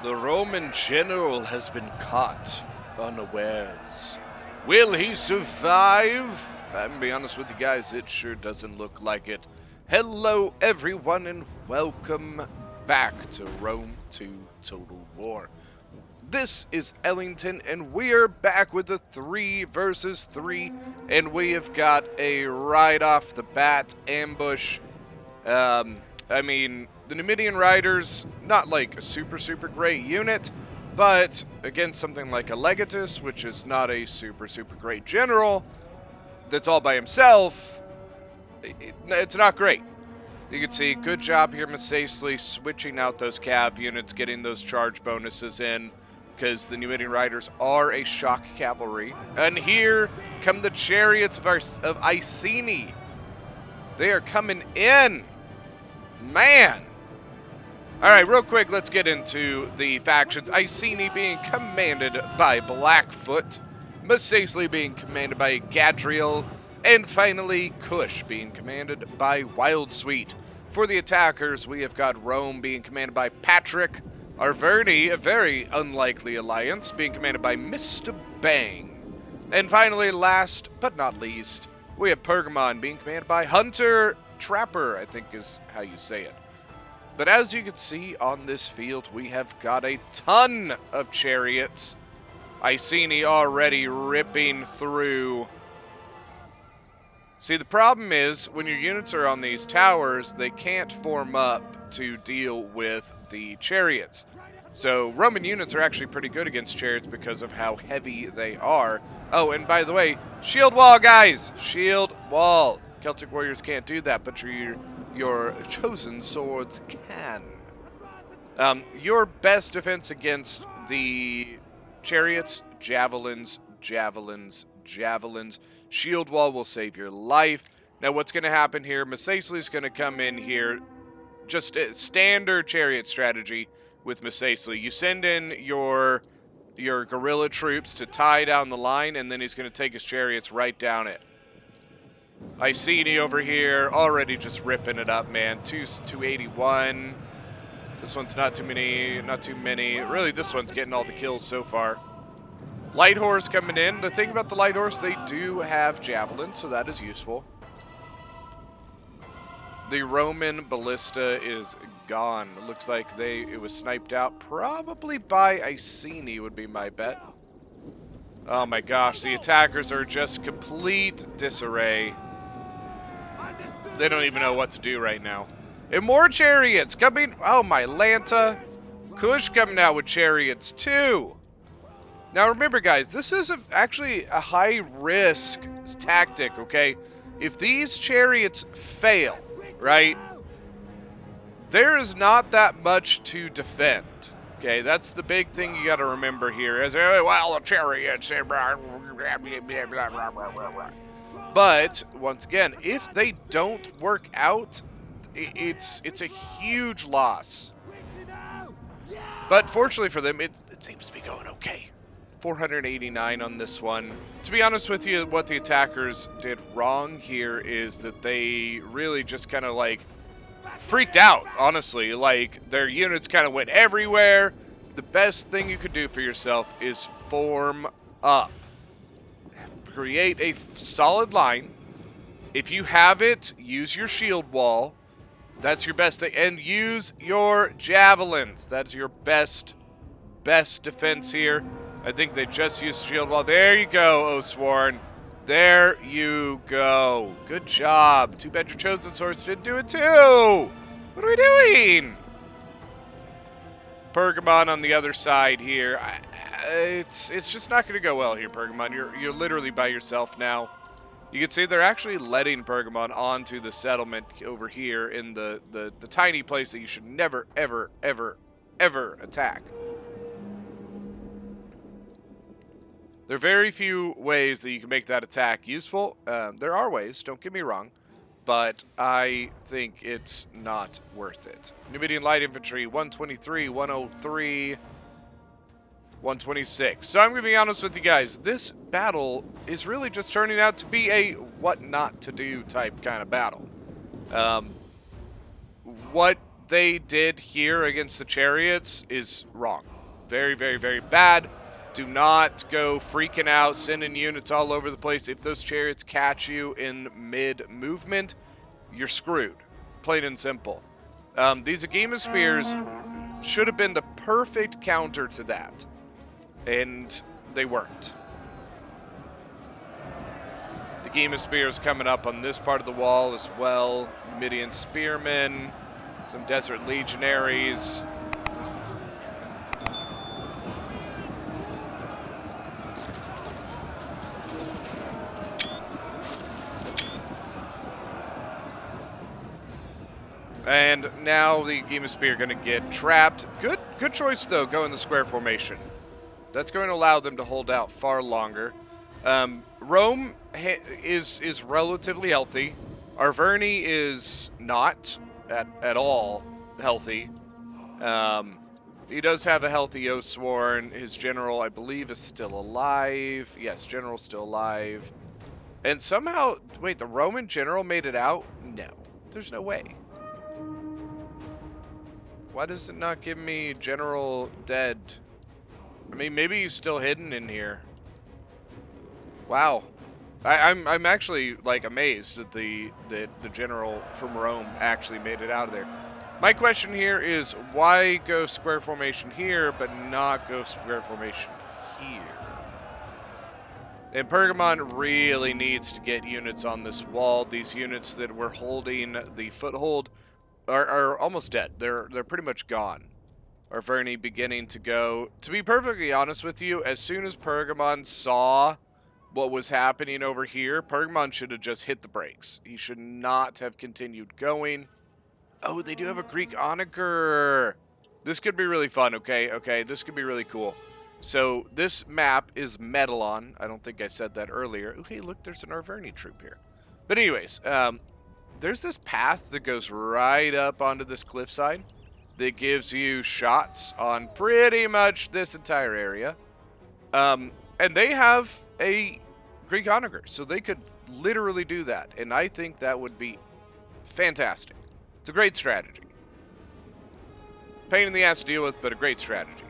The Roman general has been caught unawares. Will he survive? I'm gonna be honest with you guys, it sure doesn't look like it. Hello everyone and welcome back to Rome 2 Total War. This is Ellington and we're back with the 3 versus 3 and we have got a right off the bat ambush. I mean, the Numidian Riders, not like a super great unit, but against something like a Legatus, which is not a super great general, that's all by himself, it's not great. You can see, good job here, Misasely, switching out those cav units, getting those charge bonuses in, because the Numidian Riders are a shock cavalry. And here come the Chariots of Iceni. They are coming in. Man! Alright, real quick, let's get into the factions. Iceni being commanded by Blackfoot, Misasely being commanded by Gadriel, and finally Kush being commanded by Wildsweet. For the attackers, we have got Rome being commanded by Patrick, Arverni, a very unlikely alliance, being commanded by Mr. Bang. And finally, last but not least, we have Pergamon being commanded by Hunter Trapper, I think is how you say it. But as you can see on this field, we have got a ton of chariots. Iceni already ripping through. See, the problem is, when your units are on these towers, they can't form up to deal with the chariots. So Roman units are actually pretty good against chariots because of how heavy they are. Oh, and by the way, shield wall, guys! Shield wall. Celtic warriors can't do that, but your chosen swords can. Your best defense against the chariots, javelins, javelins, javelins. Shield wall will save your life. Now what's going to happen here, Misasely's going to come in here, just a standard chariot strategy with Misasely. You send in your guerrilla troops to tie down the line, and then he's going to take his chariots right down it. Iceni over here, already just ripping it up, man. 281. This one's not too many. Really, this one's getting all the kills so far. Light horse coming in. The thing about the light horse, they do have javelins, so that is useful. The Roman ballista is gone. It looks like it was sniped out probably by Iceni would be my bet. Oh my gosh, the attackers are just complete disarray. They don't even know what to do right now. And more chariots coming. Oh my Lanta. Kush coming out with chariots too. Now remember guys, this is actually a high risk tactic, okay? If these chariots fail, right, there is not that much to defend. Okay, that's the big thing you got to remember here. As well, the chariots. But once again, if they don't work out, it's a huge loss. But fortunately for them, it seems to be going okay. 489 on this one. To be honest with you, what the attackers did wrong here is that they really just kind of like freaked out, honestly. Like, their units kind of went everywhere. The best thing you could do for yourself is form up. Create a solid line. If you have it, use your shield wall. That's your best thing. And use your javelins. That's your best defense here. I think they just used shield wall. There you go, Osworn. There you go. Good job. Too bad your chosen swords didn't do it too. What are we doing? Pergamon on the other side here. It's just not going to go well here, Pergamon. You're literally by yourself now. You can see they're actually letting Pergamon onto the settlement over here in the tiny place that you should never, ever attack. There are very few ways that you can make that attack useful. There are ways, don't get me wrong, but I think it's not worth it. Numidian Light Infantry, 123, 103, 126. So I'm going to be honest with you guys, this battle is really just turning out to be a what not to do type kind of battle. What they did here against the Chariots is wrong. Very, very, very bad. Do not go freaking out, sending units all over the place. If those chariots catch you in mid-movement, you're screwed. Plain and simple. These Agema Spears should have been the perfect counter to that. And they worked. The Agema Spears coming up on this part of the wall as well. Numidian Spearmen, some Desert Legionaries. And now the Agema Spear going to get trapped. Good choice, though, going the square formation. That's going to allow them to hold out far longer. Rome is relatively healthy. Arverni is not at all healthy. He does have a healthy Oathsworn. His general, I believe, is still alive. Yes, general's still alive. And somehow, wait, the Roman general made it out? No, there's no way. Why does it not give me general dead? I mean, maybe he's still hidden in here. Wow. I'm actually, like, amazed that the general from Rome actually made it out of there. My question here is, why go square formation here, but not go square formation here? And Pergamon really needs to get units on this wall. These units that were holding the foothold are almost dead. They're pretty much gone. Arverni beginning to go. To be perfectly honest with you, as soon as Pergamon saw what was happening over here, Pergamon should have just hit the brakes. He should not have continued going. Oh, they do have a Greek onager. This could be really fun, okay? Okay, this could be really cool. So this map is Medallon. I don't think I said that earlier. Okay, look, there's an Arverni troop here. But anyways, there's this path that goes right up onto this cliffside that gives you shots on pretty much this entire area. And they have a Greek onager, so they could literally do that. And I think that would be fantastic. It's a great strategy. Pain in the ass to deal with, but a great strategy.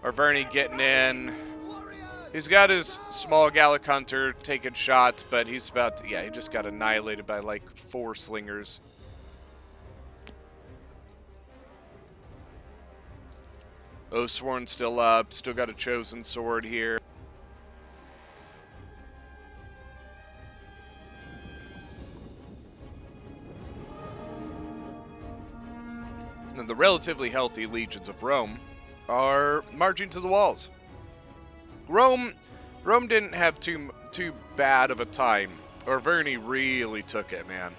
Arverni getting in. He's got his small Gallic Hunter taking shots, but he's about to, yeah, he just got annihilated by like 4 slingers. Oathsworn still up, still got a chosen sword here. And the relatively healthy legions of Rome are marching to the walls. Rome didn't have too bad of a time. Arverni really took it, man.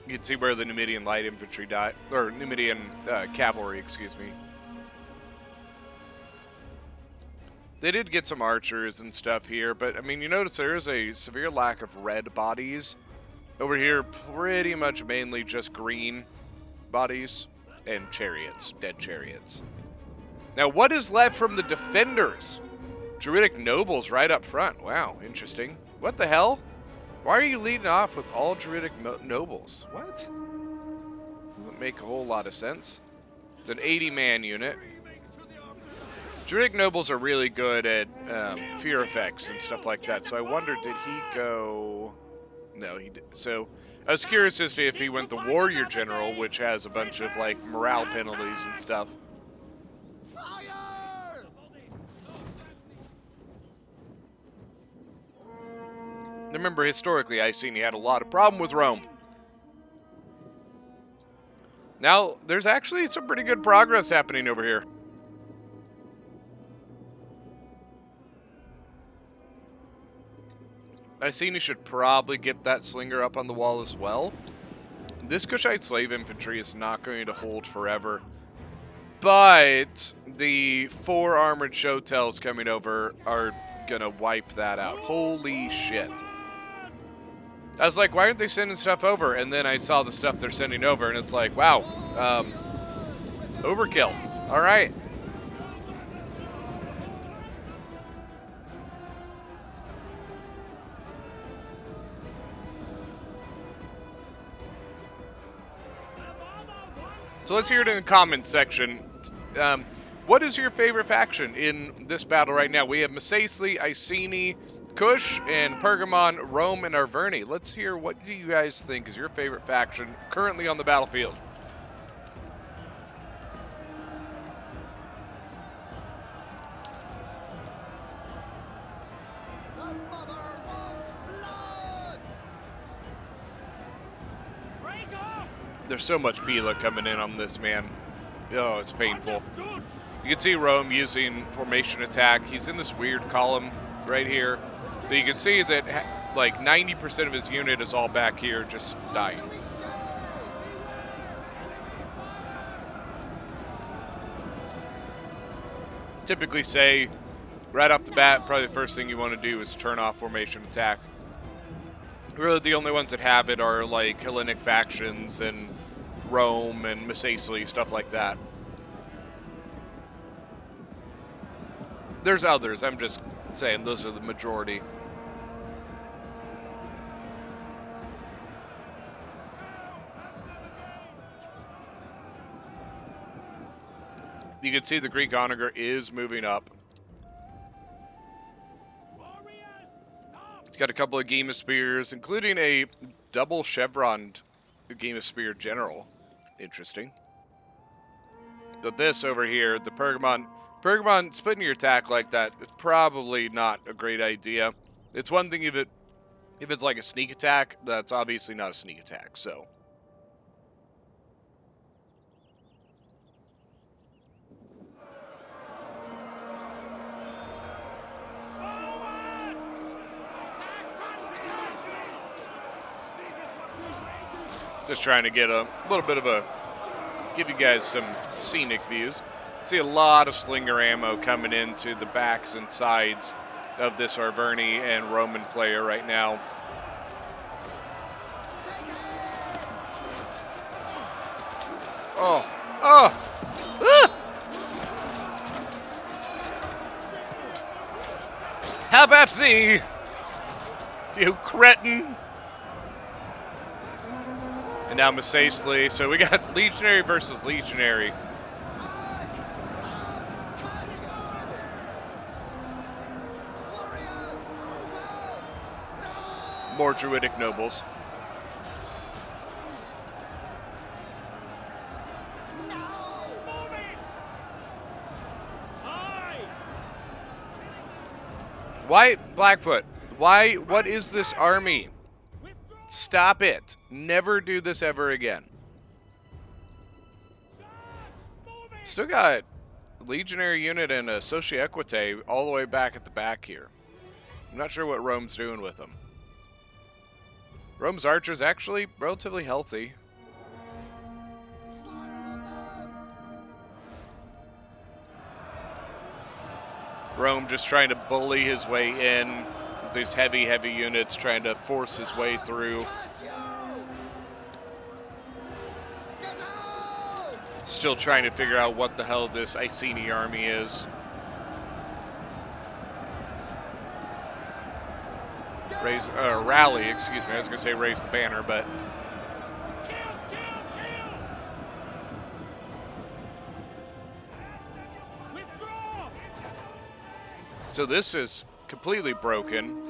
You can see where the Numidian light infantry died, or Numidian cavalry, excuse me. They did get some archers and stuff here, but I mean, you notice there is a severe lack of red bodies. Over here, pretty much mainly just green bodies and chariots, dead chariots. Now, what is left from the defenders? Druidic nobles right up front. Wow, interesting. What the hell? Why are you leading off with all Druidic nobles? What? Doesn't make a whole lot of sense. It's an 80-man unit. Druidic nobles are really good at fear effects and stuff like that, so I wonder, did he go... No, he did. So I was curious as to if he went the warrior general, which has a bunch of like morale penalties and stuff. Remember, historically, Iceni had a lot of problem with Rome. Now, there's actually some pretty good progress happening over here. Iceni should probably get that slinger up on the wall as well. This Kushite slave infantry is not going to hold forever. But the 4 armored showtells coming over are going to wipe that out. Holy shit. I was like, why aren't they sending stuff over? And then I saw the stuff they're sending over, and it's like, wow, overkill. All right. So let's hear it in the comments section. What is your favorite faction in this battle right now? We have Misasli, Iceni, Kush, and Pergamon, Rome, and Arverni. Let's hear what do you guys think is your favorite faction currently on the battlefield. There's so much Bila coming in on this, man. Oh, it's painful. You can see Rome using formation attack. He's in this weird column right here. But you can see that like 90% of his unit is all back here just dying. Typically say, right off the bat, probably the first thing you want to do is turn off formation attack. Really, the only ones that have it are like Hellenic factions and Rome and Misasli, stuff like that. There's others, I'm just saying those are the majority. You can see the Greek onager is moving up. He's got a couple of Game of Spears, including a double chevroned Game of Spear general. Interesting. But this over here, the Pergamon splitting your attack like that is probably not a great idea. It's one thing if it's like a sneak attack, that's obviously not a sneak attack, so. Just trying to get a little bit of give you guys some scenic views. See a lot of slinger ammo coming into the backs and sides of this Arverni and Roman player right now. How about thee, you cretin? And now Misasli. So we got Legionary versus Legionary. More Druidic nobles. Why, Blackfoot? Why? What is this army? Stop it. Never do this ever again. Still got Legionary unit and a Soci Equite all the way back at the back here. I'm not sure what Rome's doing with them. Rome's archer's actually relatively healthy. Rome just trying to bully his way in. These heavy units trying to force his way through. Still trying to figure out what the hell this Iceni army is. Rally, excuse me. I was going to say raise the banner, but... So this is completely broken.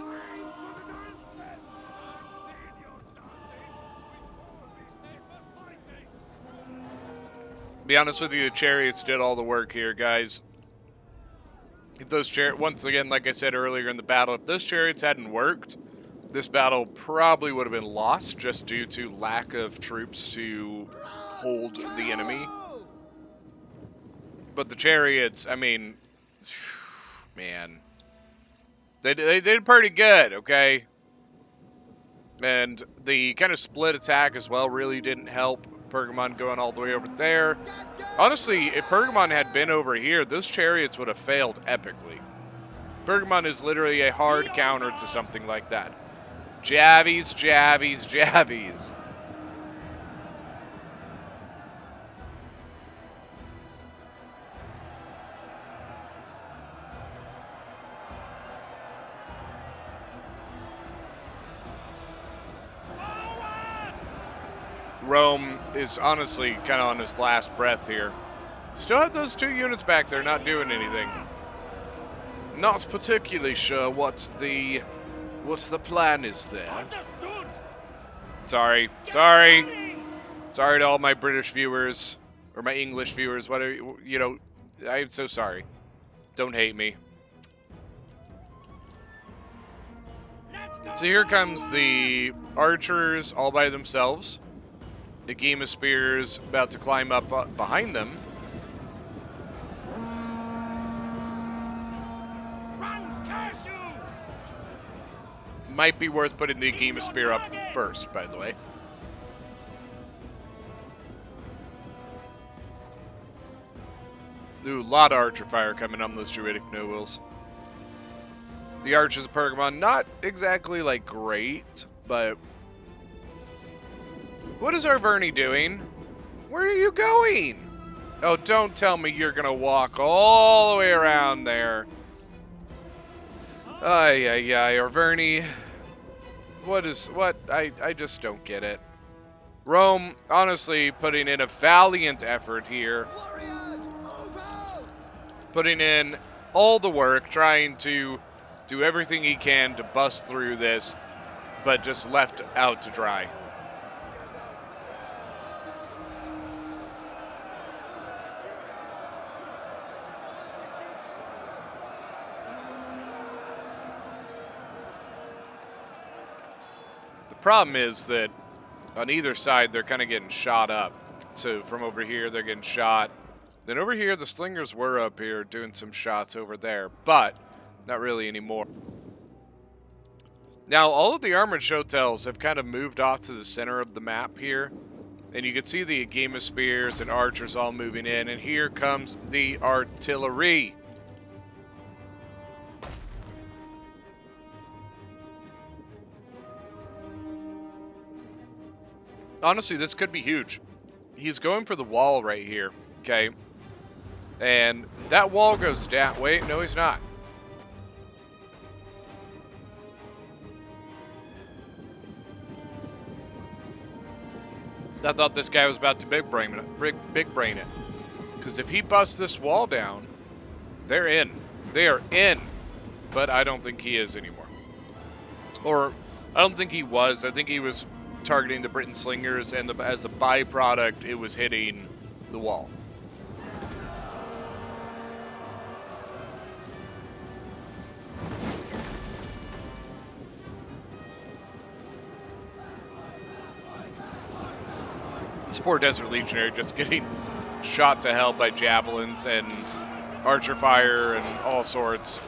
Be honest with you, the Chariots did all the work here, guys. If those Chariots, once again, like I said earlier in the battle, if those Chariots hadn't worked, this battle probably would have been lost just due to lack of troops to hold the enemy. But the Chariots, I mean, man, they did pretty good, okay? And the kind of split attack as well really didn't help Pergamon going all the way over there. Honestly, if Pergamon had been over here, those Chariots would have failed epically. Pergamon is literally a hard counter to something like that. Jabbies, jabbies, jabbies. Rome is honestly kind of on his last breath here. Still have those 2 units back there not doing anything. Not particularly sure what the plan is there. Understood. Sorry to all my British viewers or my English viewers. Whatever, you know, I'm so sorry. Don't hate me. So here comes the archers all by themselves. The game of spears about to climb up behind them. Run, curse you! Might be worth putting the game of spear up first, by the way. Ooh, a lot of archer fire coming on those druidic no-wills. The archers of Pergamon, not exactly, like, great, but... What is Arverni doing? Where are you going? Oh, don't tell me you're gonna walk all the way around there. Ay, Arverni. I just don't get it. Rome, honestly, putting in a valiant effort here. Putting in all the work, trying to do everything he can to bust through this, but just left out to dry. The problem is that on either side, they're kind of getting shot up. So from over here, they're getting shot. Then over here, the slingers were up here doing some shots over there, but not really anymore. Now, all of the armored showtells have kind of moved off to the center of the map here. And you can see the Agema spears and archers all moving in. And here comes the artillery. Honestly, this could be huge. He's going for the wall right here, okay? And that wall goes down. Wait, no, he's not. I thought this guy was about to big brain it. Because if he busts this wall down, they're in. They are in. But I don't think he is anymore. Or, I don't think he was. I think he was targeting the Britain slingers, and as a byproduct, it was hitting the wall. This poor Desert Legionary just getting shot to hell by javelins and archer fire and all sorts.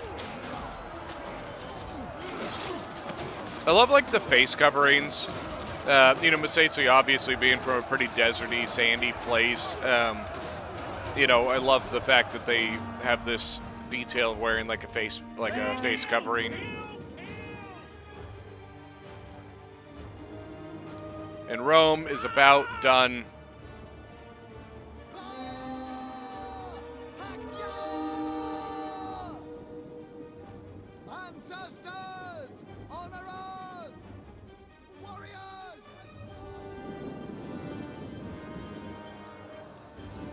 I love, like, the face coverings. You know, Missteps obviously being from a pretty deserty, sandy place. You know, I love the fact that they have this detail of wearing like a face covering. And Rome is about done. Ancestors, honor us! Warriors!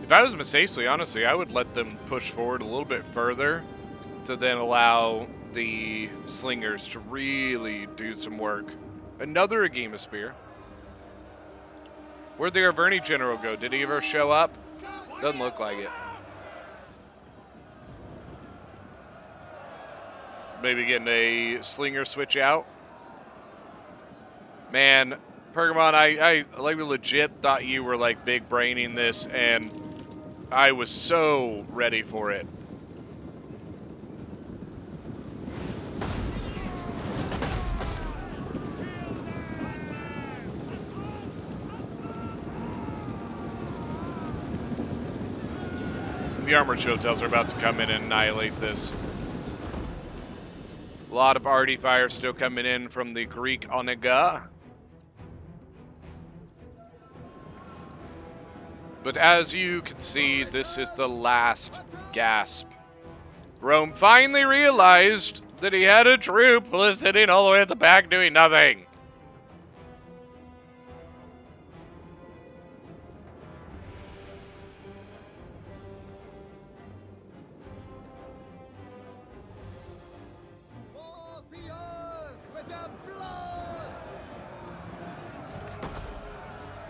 If I was Missteps, honestly, I would let them push forward a little bit further to then allow the slingers to really do some work. Another Agema spear. Where'd the Arverni general go? Did he ever show up? Doesn't look like it. Maybe getting a slinger switch out. Man, Pergamon, I like legit thought you were like big braining this, and I was so ready for it. The armored showtells are about to come in and annihilate this. A lot of arty fire still coming in from the Greek Onega. But as you can see, this is the last gasp. Rome finally realized that he had a troop sitting all the way at the back doing nothing.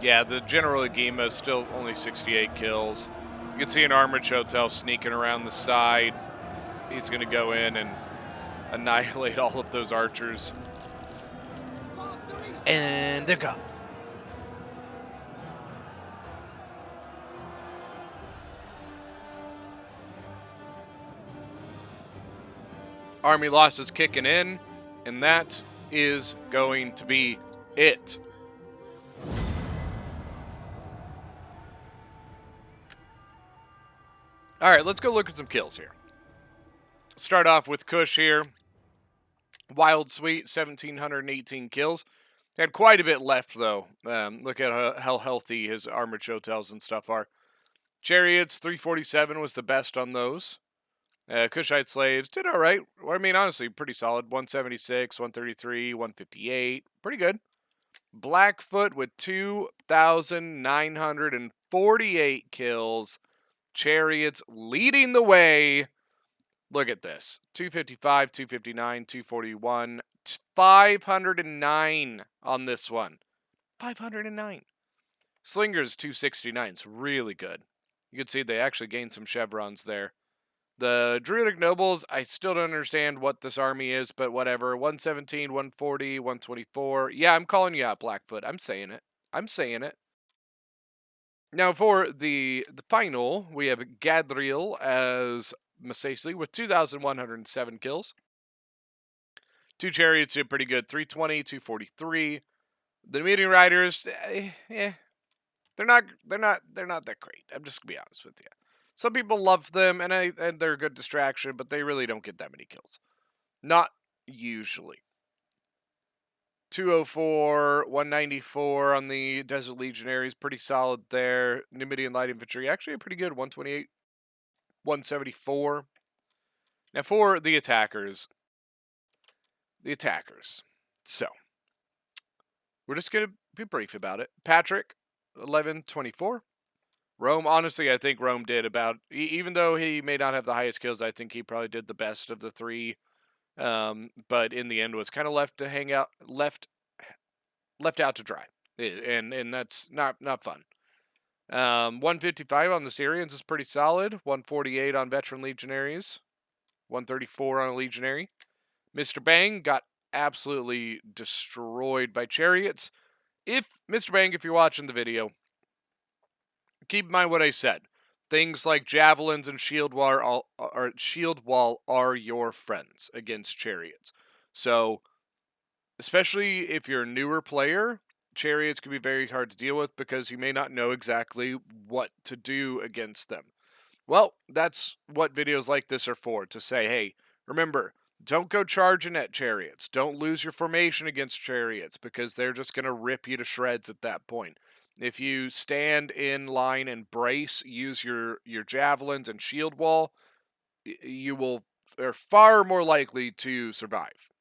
Yeah, the General Agema is still only 68 kills. You can see an Armored Chotel sneaking around the side. He's going to go in and annihilate all of those archers. And they're gone. Army loss is kicking in, and that is going to be it. All right, let's go look at some kills here. Start off with Kush here. Wild Sweet, 1,718 kills. Had quite a bit left, though. Look at how healthy his Armored Chotels and stuff are. Chariots, 347 was the best on those. Kushite Slaves did all right. Well, I mean, honestly, pretty solid. 176, 133, 158. Pretty good. Blackfoot with 2,948 kills. Chariots leading the way. Look at this. 255, 259, 241, 509 on this one. 509. Slingers 269 is really good. You can see they actually gained some chevrons there. The Druidic Nobles, I still don't understand what this army is, but whatever. 117, 140, 124. Yeah, I'm calling you out, Blackfoot. I'm saying it. I'm saying it. Now for the final, we have Gadriel as Masesi with 2,107 kills. Two Chariots did pretty good. 320, 243. The Meeting Riders, they're not that great. I'm just gonna be honest with you. Some people love them, and they're a good distraction, but they really don't get that many kills. Not usually. 204, 194 on the Desert Legionaries, pretty solid there. Numidian Light Infantry, actually pretty good, 128, 174. Now for the attackers. So, we're just going to be brief about it. Patrick, 1124. Rome, honestly, I think Rome did about, even though he may not have the highest kills, I think he probably did the best of the three. But in the end was kind of left to hang out, left out to dry. And that's not fun. 155 on the Syrians is pretty solid. 148 on veteran legionaries. 134 on a legionary. Mr. Bang got absolutely destroyed by chariots. If Mr. Bang, if you're watching the video, keep in mind what I said. Things like javelins and shield wall are your friends against chariots. So, especially if you're a newer player, chariots can be very hard to deal with because you may not know exactly what to do against them. Well, that's what videos like this are for, to say, hey, remember, don't go charging at chariots. Don't lose your formation against chariots because they're just going to rip you to shreds at that point. If you stand in line and brace, use your javelins and shield wall, you are far more likely to survive.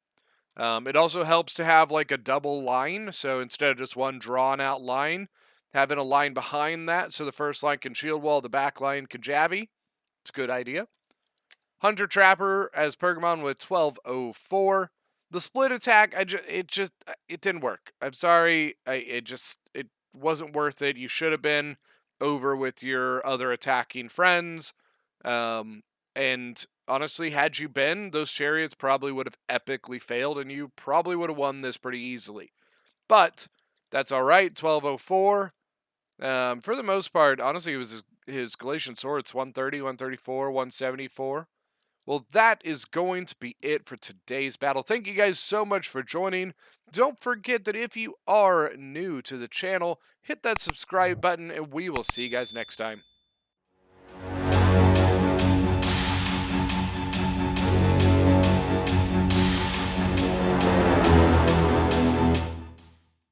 It also helps to have like a double line, so instead of just one drawn out line, having a line behind that so the first line can shield wall, the back line can javy. It's a good idea. Hunter Trapper as Pergamon with 1204. The split attack, it didn't work. I'm sorry, it wasn't worth it. You should have been over with your other attacking friends. And honestly, had you been, those chariots probably would have epically failed, and you probably would have won this pretty easily. But that's all right. 1204. For the most part, honestly, it was his Galatian swords 130, 134, 174. Well, that is going to be it for today's battle. Thank you guys so much for joining. Don't forget that if you are new to the channel, hit that subscribe button, and we will see you guys next time.